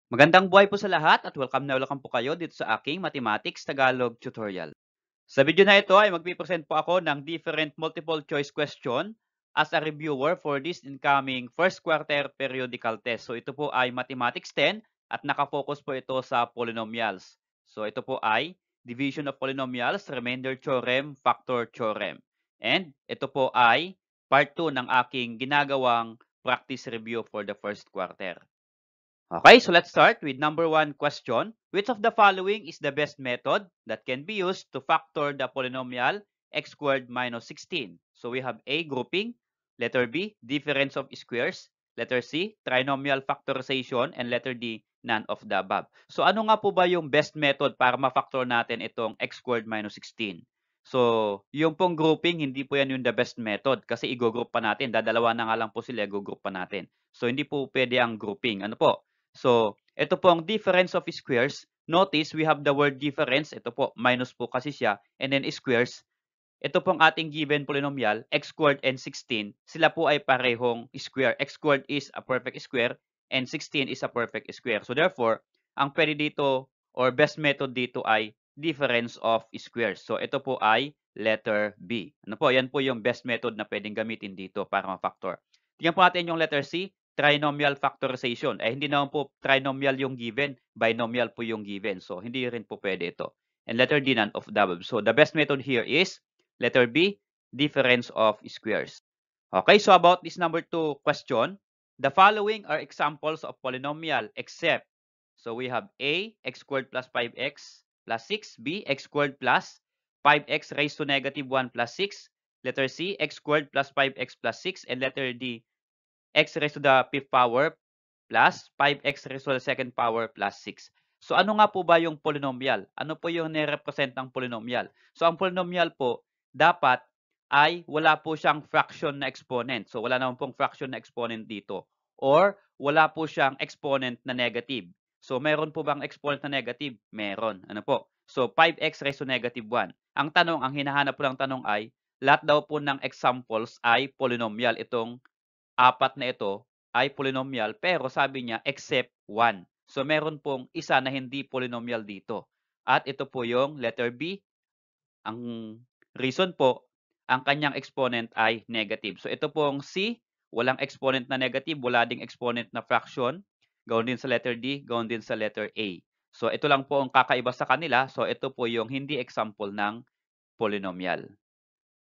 Magandang buhay po sa lahat at welcome po kayo dito sa aking Mathematics Tagalog tutorial. Sa video na ito ay magpipresent po ako ng different multiple choice question as a reviewer for this incoming first quarter periodical test. So ito po ay Mathematics 10 at nakafocus po ito sa polynomials. So ito po ay division of polynomials, remainder theorem, factor theorem. And ito po ay part 2 ng aking ginagawang practice review for the first quarter. Okay, so let's start with number 1 question. Which of the following is the best method that can be used to factor the polynomial x squared minus 16? So we have A, grouping, letter B, difference of squares, letter C, trinomial factorization, and letter D, none of the above. So ano nga po ba yung best method para ma-factor natin itong x squared minus 16? So, yung pong grouping, hindi po yan yung the best method kasi i-group pa natin. Dadalawa na nga lang po sila, i-group pa natin. So, hindi po pwede ang grouping. Ano po? So, ito pong difference of squares. Notice, we have the word difference. Ito po, minus po kasi siya. And then squares. Ito pong ating given polynomial, x squared and 16, sila po ay parehong square. X squared is a perfect square and 16 is a perfect square. So therefore, ang pwede dito or best method dito ay difference of squares. So ito po ay letter B. Ano po? Yan po yung best method na pwedeng gamitin dito para ma-factor. Tingnan po natin yung letter C, trinomial factorization. Eh hindi naman po trinomial yung given, binomial po yung given. So hindi rin po pwede ito. And letter D, none of the above. So the best method here is letter B, difference of squares. Okay, so about this number 2 question, the following are examples of polynomial except, so we have A, x squared plus 5x plus 6, B, x squared plus 5x raised to negative 1 plus 6, letter C, x squared plus 5x plus 6, and letter D, x raised to the 5th power plus 5x raised to the 2nd power plus 6. So ano nga po ba yung polynomial? Ano po yung nire-represent ng polynomial? So ang polynomial po, dapat ay wala po siyang fraction na exponent. So wala naman pong fraction na exponent dito. Or wala po siyang exponent na negative. So meron po bang exponent na negative? Meron. Ano po? So 5x raised to negative 1. Ang tanong, ang hinahanap po ng tanong ay, lahat daw po ng examples ay polynomial. Itong apat na ito ay polynomial pero sabi niya except 1. So meron pong isa na hindi polynomial dito. At ito po yung letter B. Ang reason po, ang kanyang exponent ay negative. So ito pong C, walang exponent na negative, wala ding exponent na fraction. Gawin din sa letter D, gawin din sa letter A. So ito lang po ang kakaiba sa kanila. So ito po yung hindi example ng polynomial.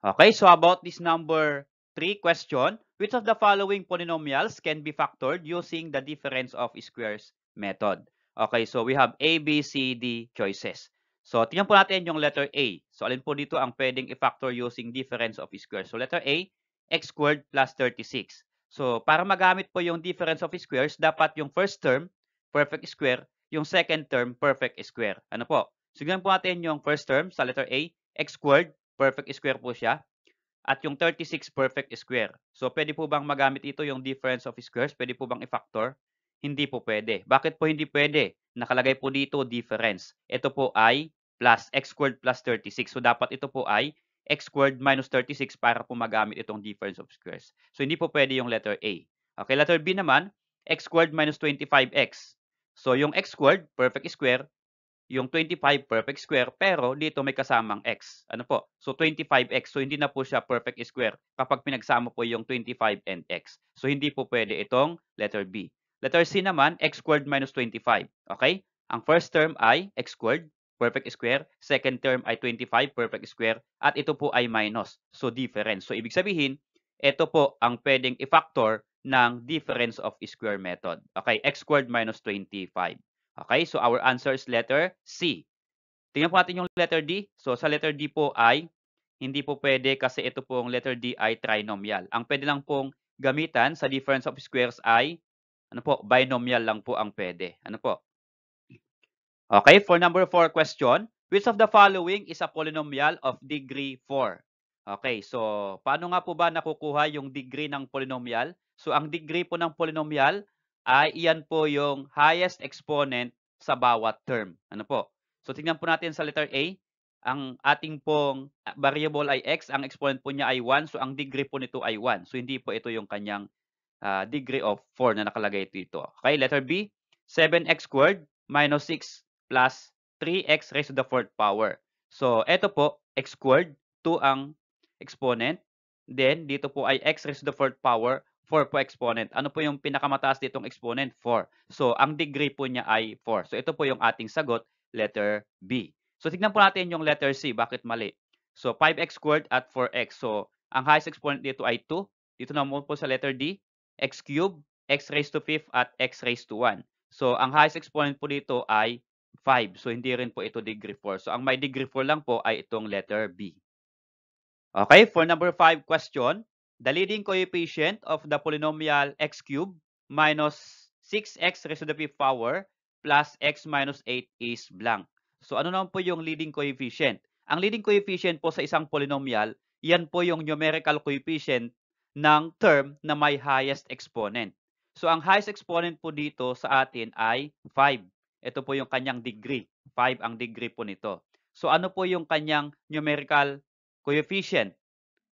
Okay, so about this number 3 question, which of the following polynomials can be factored using the difference of squares method? Okay, so we have A, B, C, D choices. So, tingnan po natin yung letter A. So, alin po dito ang pwedeng i-factor using difference of squares? So, letter A, x squared plus 36. So, para magamit po yung difference of squares, dapat yung first term, perfect square, yung second term, perfect square. Ano po? So, tingnan po natin yung first term sa letter A, x squared, perfect square po siya. At yung 36 perfect square. So, pwede po bang magamit ito yung difference of squares? Pwede po bang i-factor? Hindi po pwede. Bakit po hindi pwede? Nakalagay po dito difference. Ito po ay plus x squared plus 36. So, dapat ito po ay x squared minus 36 para po magamit itong difference of squares. So, hindi po pwede yung letter A. Okay, letter B naman, x squared minus 25x. So, yung x squared, perfect square, yung 25 perfect square, pero dito may kasamang x. Ano po? So 25x. So hindi na po siya perfect square kapag pinagsama po yung 25 and x. So hindi po pwede itong letter B. Letter C naman, x squared minus 25. Okay? Ang first term ay x squared, perfect square. Second term ay 25, perfect square. At ito po ay minus. So difference. So ibig sabihin, ito po ang pwedeng i-factor ng difference of square method. Okay? X squared minus 25. Okay, so our answer is letter C. Tingnan po natin yung letter D. So sa letter D po ay hindi po pwede kasi ito pong letter D ay trinomial. Ang pwede lang pong gamitan sa difference of squares ay ano po, binomial lang po ang pwede. Ano po? Okay, for number 4 question, which of the following is a polynomial of degree 4? Okay, so paano nga po ba nakukuha yung degree ng polynomial? So ang degree po ng polynomial ay iyan po yung highest exponent sa bawat term. Ano po? So tingnan po natin sa letter A, ang ating pong variable ay x, ang exponent po niya ay 1, so ang degree po nito ay 1. So hindi po ito yung kanyang degree of 4 na nakalagay dito. Okay, letter B, 7x squared minus 6 plus 3x raised to the 4th power. So, ito po, x squared, 2 ang exponent. Then, dito po ay x raised to the 4th power, 4 po exponent. Ano po yung pinakamataas ditong exponent? 4. So, ang degree po niya ay 4. So, ito po yung ating sagot, letter B. So, tignan po natin yung letter C. Bakit mali? So, 5x squared at 4x. So, ang highest exponent dito ay 2. Dito naman po sa letter D, x cubed, x raised to 5th at x raised to 1. So, ang highest exponent po dito ay 5. So, hindi rin po ito degree 4. So, ang may degree 4 lang po ay itong letter B. Okay, for number 5 question, the leading coefficient of the polynomial x cubed minus 6x raised to the 5th power plus x minus 8 is blank. So, ano naman po yung leading coefficient? Ang leading coefficient po sa isang polynomial, yan po yung numerical coefficient ng term na may highest exponent. So, ang highest exponent po dito sa atin ay 5. Ito po yung kanyang degree. 5 ang degree po nito. So, ano po yung kanyang numerical coefficient?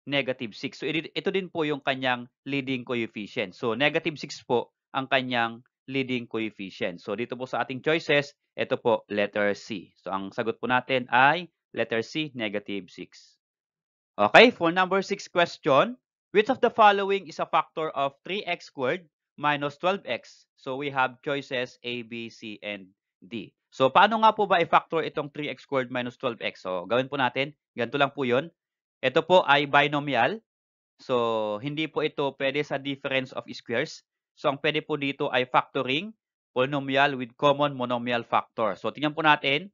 Negative 6. So, ito din po yung kanyang leading coefficient. So, negative 6 po ang kanyang leading coefficient. So, dito po sa ating choices, ito po, letter C. So, ang sagot po natin ay letter C, negative 6. Okay, for number 6 question, which of the following is a factor of 3x squared minus 12x? So, we have choices A, B, C, and D. So, paano nga po ba i-factor itong 3x squared minus 12x? So, gawin po natin. Ganito lang po yun. Ito po ay binomial. So, hindi po ito pwede sa difference of squares. So, ang pwede po dito ay factoring polynomial with common monomial factor. So, tingnan po natin.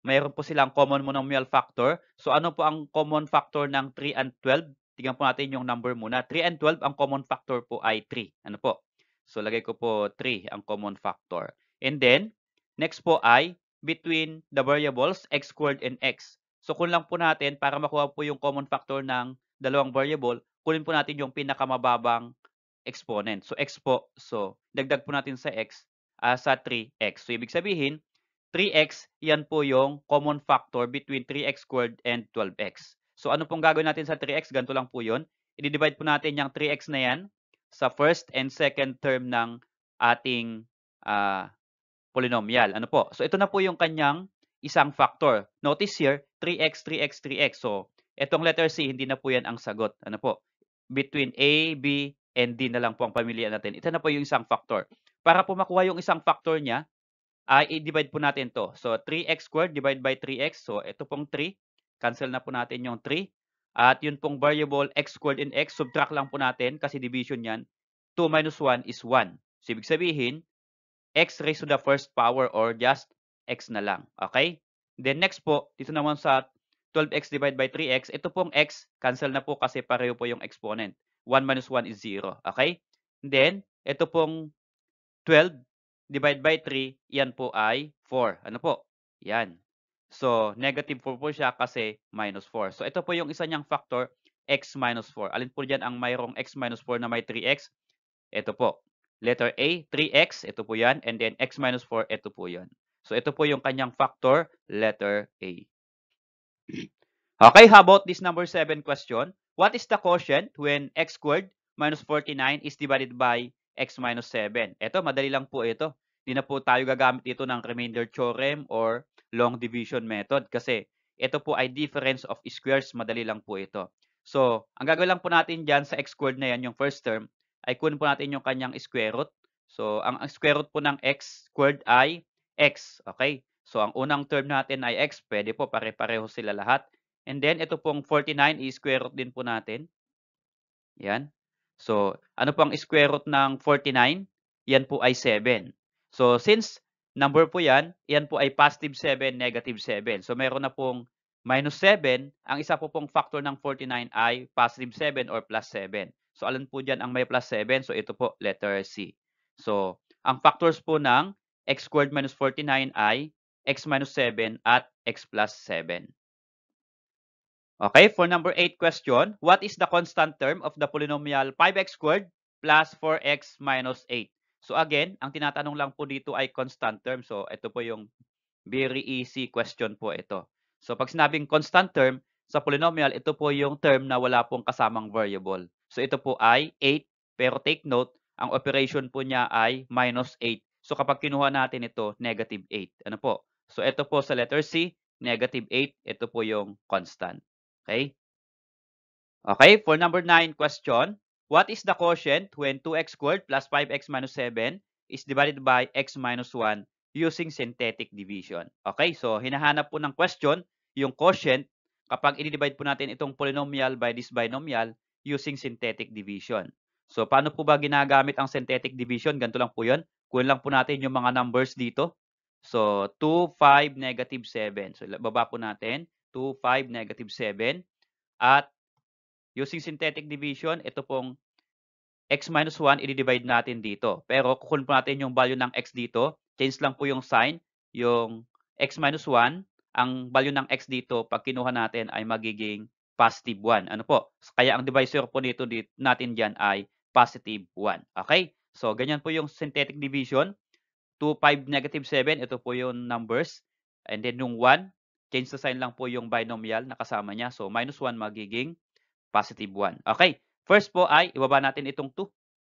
Mayroon po silang common monomial factor. So, ano po ang common factor ng 3 and 12? Tingnan po natin yung number muna. 3 and 12, ang common factor po ay 3. Ano po? So, lagay ko po 3 ang common factor. And then, next po ay between the variables x squared and x. So, kunin lang po natin para makuha po yung common factor ng dalawang variable, kunin po natin yung pinakamababang exponent. So, x po. So, dagdag po natin sa x sa 3x. So, ibig sabihin, 3x, yan po yung common factor between 3x squared and 12x. So, ano pong gagawin natin sa 3x? Ganito lang po yun. I-divide po natin yung 3x na yan sa first and second term ng ating polynomial. Ano po? So, ito na po yung kanyang isang factor. Notice here, 3x, 3x, 3x. So, itong letter C, hindi na po yan ang sagot. Ano po? Between A, B, and D na lang po ang pamilihan natin. Ito na po yung isang factor. Para po makuha yung isang factor niya, i-divide po natin to. So, 3x squared divided by 3x. So, ito pong 3. Cancel na po natin yung 3. At yun pong variable x squared and x, subtract lang po natin kasi division yan. 2 minus 1 is 1. So, ibig sabihin, x raised to the first power or just x na lang. Okay? Then next po, dito naman sa 12x divided by 3x, ito pong x, cancel na po kasi pareho po yung exponent. 1 minus 1 is 0. Okay? Then, ito pong 12 divided by 3, yan po ay 4. Ano po? Yan. So, negative 4 po siya kasi minus 4. So, ito po yung isa niyang factor, x minus 4. Alin po dyan ang mayroong x minus 4 na may 3x? Ito po. Letter A, 3x, ito po yan. And then x minus 4, ito po yan. So, ito po yung kanyang factor, letter A. Okay, how about this number 7 question? What is the quotient when x squared minus 49 is divided by x minus 7? Ito, madali lang po ito. Hindi na po tayo gagamit ito ng remainder theorem or long division method kasi ito po ay difference of squares. Madali lang po ito. So, ang gagawin lang po natin dyan sa x squared na yan, yung first term, ay kunin po natin yung kanyang square root. So, ang square root po ng x squared ay x. Okay? So, ang unang term natin ay x. Pwede po, pare-pareho sila lahat. And then, ito pong 49 is square root din po natin. Yan. So, ano po ang square root ng 49? Yan po ay 7. So, since number po yan po ay positive 7, negative 7. So, meron na pong minus 7. Ang isa po pong factor ng 49 ay positive 7 or plus 7. So, alin po dyan ang may plus 7? So, ito po, letter C. So, ang factors po ng x squared minus 49 ay x minus 7 at x plus 7. Okay, for number 8 question, what is the constant term of the polynomial 5x squared plus 4x minus 8? So again, ang tinatanong lang po dito ay constant term. So ito po yung very easy question po ito. So pag sinabing constant term sa polynomial, ito po yung term na wala pong kasamang variable. So ito po ay 8, pero take note, ang operation po niya ay minus 8. So kapag kinuha natin ito, negative 8. Ano po? So ito po sa letter C, negative 8. Ito po yung constant. Okay? Okay, for number 9 question, what is the quotient when 2x squared plus 5x minus 7 is divided by x minus 1 using synthetic division? Okay, so hinahanap po ng question yung quotient kapag i-divide po natin itong polynomial by this binomial using synthetic division. So paano po ba ginagamit ang synthetic division? Ganito lang po yun. Kunin lang po natin yung mga numbers dito. So 2, 5, negative 7. So baba po natin 2, 5, negative 7 at using synthetic division, ito pong x minus 1, i-divide natin dito. Pero kukunin po natin yung value ng x dito. Change lang po yung sign. Yung x minus 1, ang value ng x dito, pag kinuha natin ay magiging positive 1. Ano po? Kaya ang divisor po dito natin dyan ay positive 1. Okay? So, ganyan po yung synthetic division. 2, 5, negative 7. Ito po yung numbers. And then yung 1, change the sign lang po yung binomial na kasama niya. So, minus 1 magiging positive 1. Okay. First po ay ibaba natin itong 2.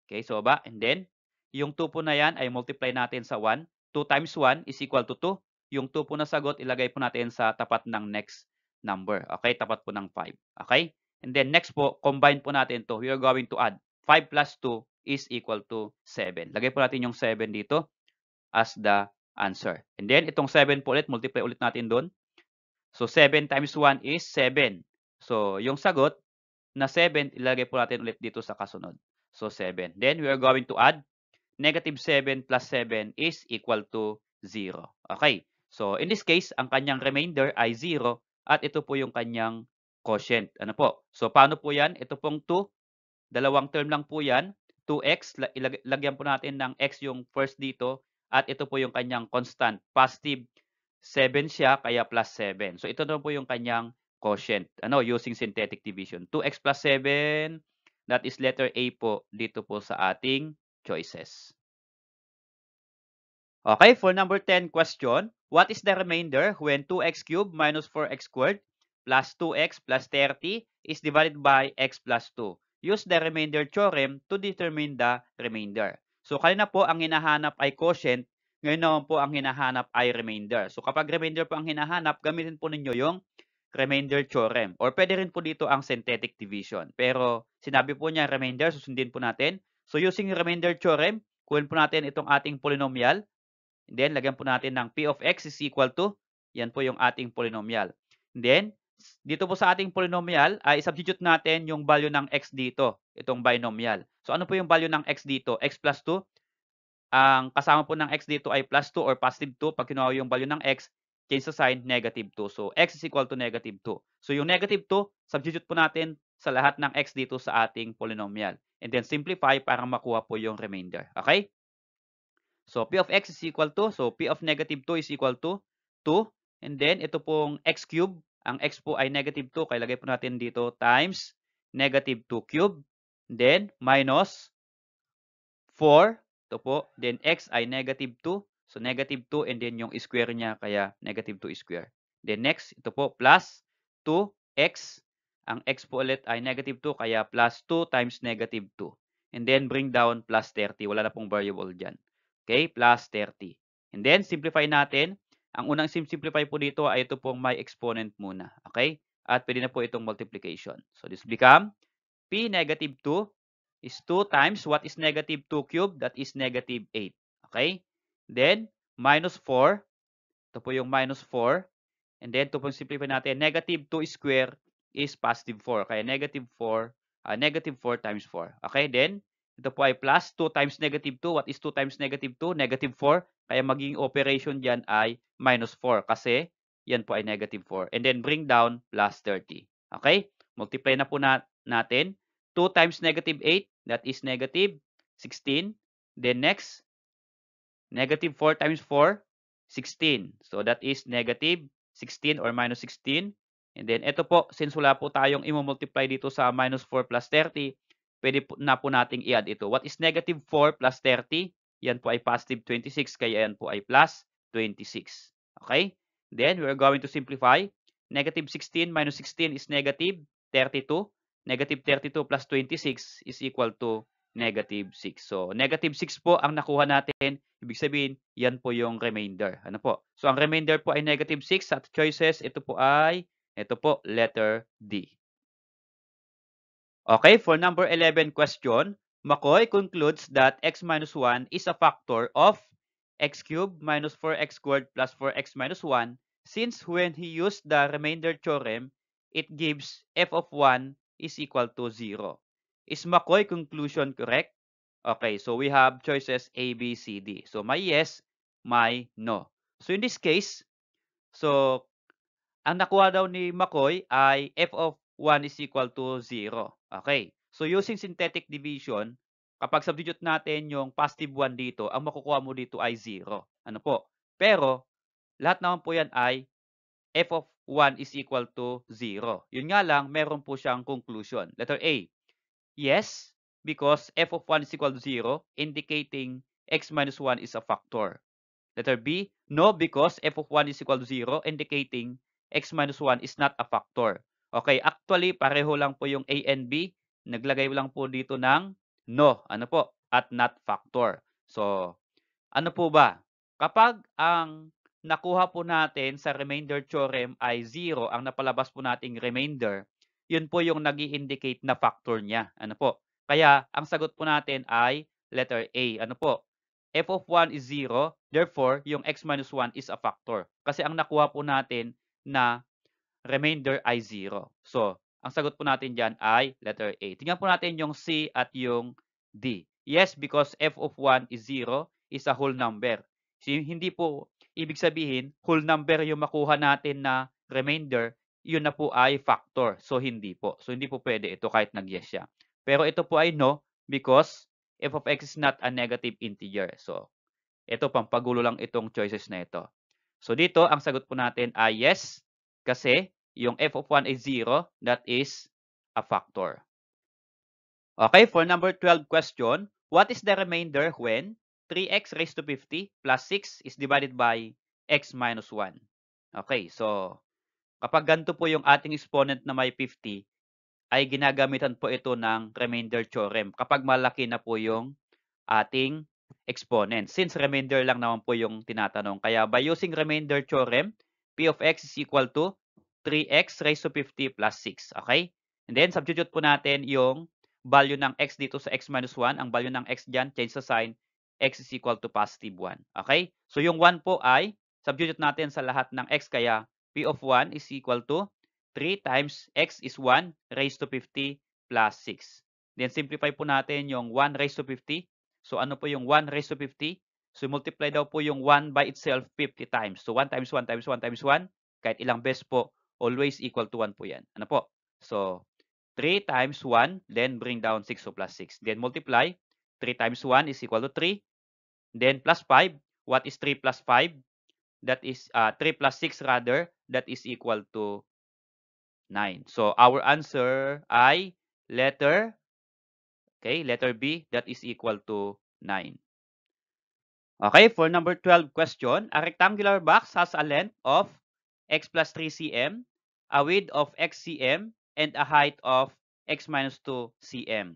Okay, so baba. And then, yung 2 po na yan ay multiply natin sa 1. 2 times 1 is equal to 2. Yung 2 po na sagot, ilagay po natin sa tapat ng next number. Okay, tapat po ng 5. Okay? And then next po, combine po natin to. We are going to add 5 plus 2 is equal to 7. Lagay po natin yung 7 dito as the answer. And then, itong 7 po ulit, multiply ulit natin doon. So, 7 times 1 is 7. So, yung sagot, na 7, ilalagay po natin ulit dito sa kasunod. So, 7. Then, we are going to add negative 7 plus 7 is equal to 0. Okay. So, in this case, ang kanyang remainder ay 0 at ito po yung kanyang quotient. Ano po? So, paano po yan? Ito pong 2. Dalawang term lang po yan. 2x. Lagyan po natin ng x yung first dito. At ito po yung kanyang constant. Positive 7 siya, kaya plus 7. So, ito na po yung kanyang quotient, using synthetic division. 2x plus 7, that is letter A po dito po sa ating choices. Okay, for number 10 question, what is the remainder when 2x cubed minus 4x squared plus 2x plus 30 is divided by x plus 2? Use the remainder theorem to determine the remainder. So, kanina po ang hinahanap ay quotient, ngayon naman po ang hinahanap ay remainder. So, kapag remainder po ang hinahanap, gamitin po ninyo yung remainder theorem. Or pwede rin po dito ang synthetic division. Pero sinabi po niya remainder, susundin po natin. So using remainder theorem, kunin po natin itong ating polynomial. And then lagyan po natin ng p of x is equal to, yan po yung ating polynomial. And then, dito po sa ating polynomial, ay substitute natin yung value ng x dito, itong binomial. So ano po yung value ng x dito? X plus 2. Ang kasama po ng x dito ay plus 2 or positive 2. Pag kinuha yung value ng x, change sa sign, negative 2. So, x is equal to negative 2. So, yung negative 2, substitute po natin sa lahat ng x dito sa ating polynomial. And then, simplify para makuha po yung remainder. Okay? So, p of x is equal to, so p of negative 2 is equal to 2. And then, ito pong x cube. Ang x po ay negative 2. Kaya lagay po natin dito times negative 2 cube. Then, minus 4. Ito po. Then, x ay negative 2. So, negative 2 and then yung square niya, kaya negative 2 square. Then, next, ito po, plus 2x. Ang x po ulit ay negative 2, kaya plus 2 times negative 2. And then, bring down plus 30. Wala na pong variable dyan. Okay, plus 30. And then, simplify natin. Ang unang simplify po dito ay ito pong may exponent muna. Okay? At pwede na po itong multiplication. So, this become p negative 2 is 2 times what is negative 2 cubed? That is negative 8. Okay? Then, minus 4. Ito po yung minus 4. And then, ito po simplify natin. Negative 2 square is positive 4. Kaya negative 4 times 4. Okay? Then, ito po ay plus 2 times negative 2. What is 2 times negative 2? Negative 4. Kaya magiging operation dyan ay minus 4. Kasi, yan po ay negative 4. And then, bring down plus 30. Okay? Multiply na po natin. 2 times negative 8, that is negative 16. Then next, negative 4 times 4, 16. So that is negative 16 or minus 16. And then ito po, since wala po tayong i-multiply dito sa minus 4 plus 30, pwede na po nating i-add ito. What is negative 4 plus 30? Yan po ay positive 26, kaya yan po ay plus 26. Okay? Then we are going to simplify. Negative 16 minus 16 is negative 32. Negative 32 plus 26 is equal to negative 6. So, negative 6 po ang nakuha natin. Ibig sabihin, yan po yung remainder. Ano po? So, ang remainder po ay negative 6 at choices, ito po, letter D. Okay, for number 11 question, McCoy concludes that x minus 1 is a factor of x cubed minus 4x squared plus 4x minus 1 since when he used the remainder theorem, it gives f of 1 is equal to 0. Is McCoy conclusion correct? Okay, so we have choices A, B, C, D. So my yes, my no. So in this case, so ang nakuha daw ni McCoy ay f of 1 is equal to 0. Okay. So using synthetic division, kapag substitute natin yung positive 1 dito, ang makukuha mo dito ay 0. Ano po? Pero, lahat naman po yan ay f of 1 is equal to 0. Yun nga lang, meron po siyang conclusion. Letter A, yes, because f of 1 is equal to 0, indicating x minus 1 is a factor. Letter B, no, because f of 1 is equal to 0, indicating x minus 1 is not a factor. Okay, actually, pareho lang po yung A and B. Naglagay lang po dito ng no, ano po, at not factor. So, ano po ba? Kapag ang nakuha po natin sa remainder theorem ay 0, ang napalabas po nating remainder, yun po yung nag-i-indicate na factor niya. Ano po? Kaya, ang sagot po natin ay letter A. Ano po? F of 1 is 0, therefore, yung x minus 1 is a factor. Kasi ang nakuha po natin na remainder ay 0. So, ang sagot po natin dyan ay letter A. Tingnan po natin yung C at yung D. Yes, because f of 1 is 0 is a whole number. So, hindi po ibig sabihin whole number yung makuha natin na remainder, yun na po ay factor. So, hindi po. So, hindi po pwede ito kahit nag-yes siya. Pero ito po ay no because f of x is not a negative integer. So, ito pampagulo lang itong choices na ito. So, dito ang sagot po natin ay yes kasi yung f of 1 is 0, that is a factor. Okay, for number 12 question, what is the remainder when 3x raised to 50 plus 6 is divided by x minus 1? Okay, so kapag ganito po yung ating exponent na may 50, ay ginagamitan po ito ng remainder theorem kapag malaki na po yung ating exponent. Since remainder lang naman po yung tinatanong. Kaya by using remainder theorem, p of x is equal to 3x raised to 50 plus 6. Okay? And then, substitute po natin yung value ng x dito sa x minus 1. Ang value ng x dyan, change sa sign, x is equal to positive 1. Okay? So, yung 1 po ay, substitute natin sa lahat ng x. Kaya, p of 1 is equal to 3 times x is 1 raised to 50 plus 6. Then, simplify po natin yung 1 raised to 50. So, ano po yung 1 raised to 50? So, multiply daw po yung 1 by itself 50 times. So, 1 times 1 times 1 times 1, kahit ilang beses po, always equal to 1 po yan. Ano po? So, 3 times 1, then bring down 6 so plus 6. Then multiply, 3 times 1 is equal to 3. Then plus 5. What is 3 plus 5? That is 3 plus 6 rather, that is equal to 9. So, our answer ay letter B, that is equal to 9. Okay, for number 12 question, a rectangular box has a length of x plus 3 cm, a width of x cm, and a height of x minus 2 cm.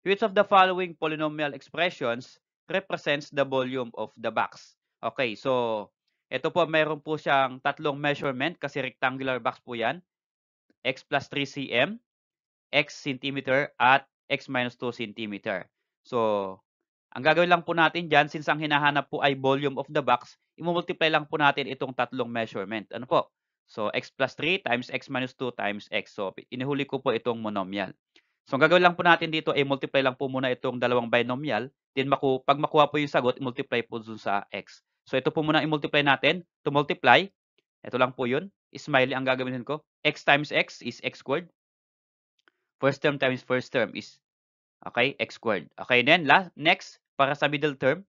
Which of the following polynomial expressions represents the volume of the box? Okay, so ito po meron po siyang tatlong measurement kasi rectangular box po yan. X plus 3 cm, x centimeter, at x minus 2 centimeter. So, ang gagawin lang po natin dyan, since ang hinahanap po ay volume of the box, i-multiply lang po natin itong tatlong measurement. Ano po? So, x plus 3 times x minus 2 times x. So, inihuli ko po itong monomial. So, ang gagawin lang po natin dito ay multiply lang po muna itong dalawang binomial. Then, pag makuha po yung sagot, i-multiply po dun sa x. So, ito po muna i-multiply natin. To multiply, ito lang po yun. Smiley ang gagawin ko. X times x is x squared. First term times first term is, okay, x squared. Okay, then next, para sa middle term,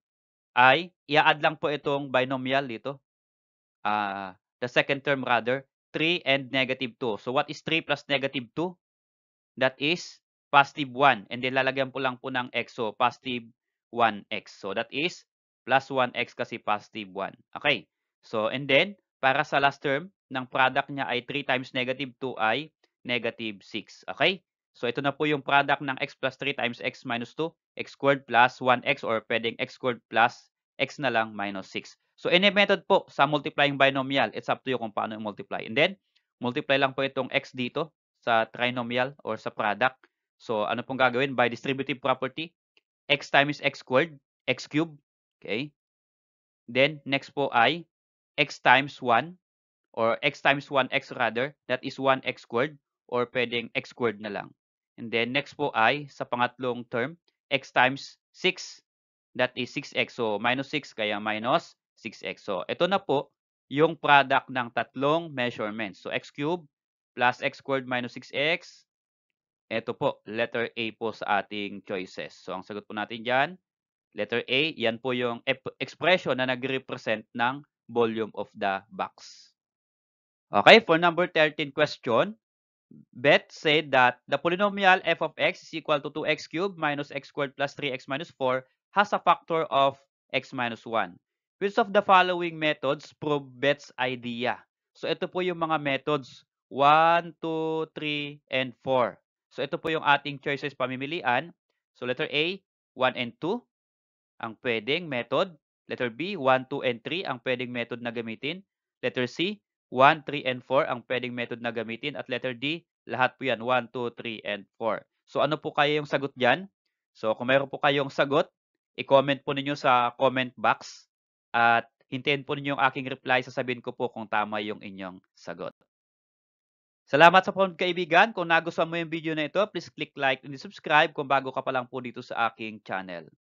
ay i-add lang po itong binomial dito. The second term rather, 3 and negative 2. So what is 3 plus negative 2? That is positive 1. And then lalagyan po lang po ng x. So positive 1x. So that is plus 1x kasi positive 1. Okay. So and then, para sa last term, ng product niya ay 3 times negative 2 ay negative 6. Okay. So ito na po yung product ng x plus 3 times x minus 2, x squared plus 1x or pwedeng x squared plus x na lang minus 6. So any method po sa multiplying binomial, it's up to you kung paano i-multiply. And then, multiply lang po itong x dito sa trinomial or sa product. So ano pong gagawin? By distributive property, x times x squared, x cubed. Okay? Then, next po ay x times 1 or x times 1x rather, that is 1x squared or pwedeng x squared na lang. And then next po ay sa pangatlong term, x times 6, that is 6x. So minus 6 kaya minus 6x. So ito na po yung product ng tatlong measurements. So x cubed plus x squared minus 6x. Ito po, letter A po sa ating choices. So ang sagot po natin dyan, letter A, yan po yung expression na nag-represent ng volume of the box. Okay, for number 13 question, Beth said that the polynomial f of x is equal to 2x cubed minus x squared plus 3x minus 4 has a factor of x minus 1. Which of the following methods prove Beth's idea? So ito po yung mga methods 1, 2, 3, and 4. So ito po yung ating choices pamimilian. So letter A, 1 and 2 ang pwedeng method. Letter B, 1, 2, and 3 ang pwedeng method na gamitin. Letter C, 1, 3, and 4 ang pwedeng method na gamitin. At letter D, lahat po yan, 1, 2, 3, and 4. So ano po kaya yung sagot dyan? So kung mayroon po kayong sagot, i-comment po ninyo sa comment box. At hintayin po ninyo yung aking reply. Sasabihin ko po kung tama yung inyong sagot. Salamat sa panonood kaibigan. Kung nagustuhan mo yung video na ito, please click like and subscribe kung bago ka pa lang po dito sa aking channel.